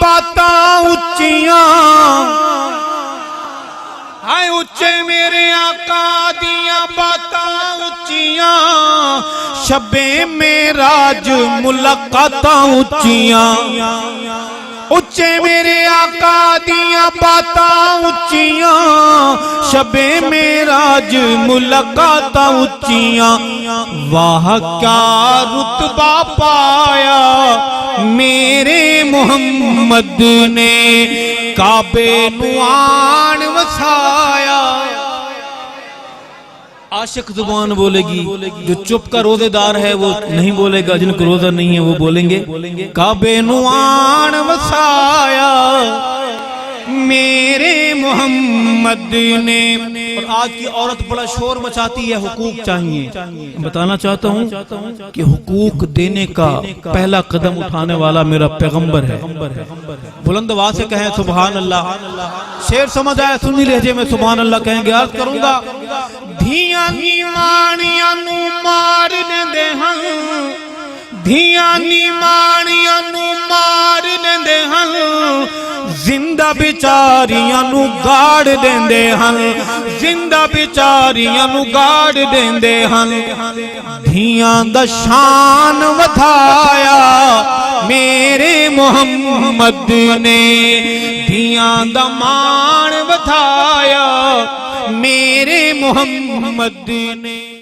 باتاں اچیاں، ہائے اچے میرے آقا دیاں باتاں اچیاں، شب معراج ملاقاتاں اچیاں، اچے میرے آقا دیاں باتاں اچیاں، شب معراج ملاقاتاں اچیاں، واہ کیا رتبہ پایا میرے محمد نے، کعبے نو آن وسایا۔ عاشق زبان بولے گی، جو چپ کا روزے دار ہے وہ نہیں بولے گا، جن کو روزہ نہیں ہے وہ بولیں گے کعبے نو آن وسایا میرے محمد نے۔ اور آج کی عورت بڑا شور مچاتی ہے، حقوق چاہیے۔ بتانا چاہتا ہوں کہ حقوق دینے کا پہلا قدم اٹھانے والا میرا پیغمبر ہے۔ بلند آواز سے کہیں سبحان اللہ۔ شعر سمجھ آیا؟ سنی لہجے میں سبحان اللہ کہیں گے۔ عرض کروں گا، دھیاں نیمانیاں نو مار دے ہن، دھیاں نیمانیاں نو مار دے ہن، زندہ بیچاریاں نو گاڑ دیندے ہن، زندہ بیچاریاں نو گاڑ دیندے ہن۔ دھیاں دا شان ودھایا میرے محمد نے، دھیاں دا مان ودھایا میرے محمد نے۔